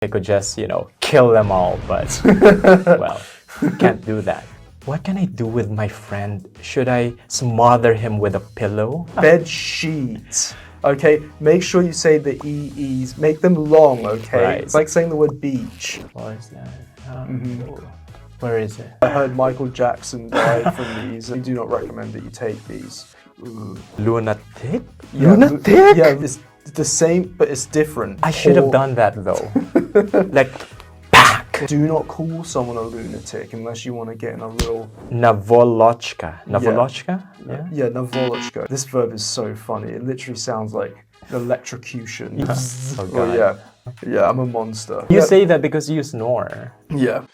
I could just, kill them all, but, well, can't do that. What can I do with my friend? Should I smother him with a pillow? Bed sheet. Okay, make sure you say the EEs. Make them long, okay? Right. It's like saying the word beach. What is that? Where is it? I heard Michael Jackson died from these. I do not recommend that you take these. Lunatic? Yeah, Lunatic? Yeah, it's the same, but it's different. I should have done that though. Like, pack! Do not call someone a lunatic unless you want to get in a real... Navolochka. Navolochka? Yeah. Yeah, navolochka. This verb is so funny. It literally sounds like electrocution. Oh, God. Well, yeah, I'm a monster. You say that because you snore. Yeah.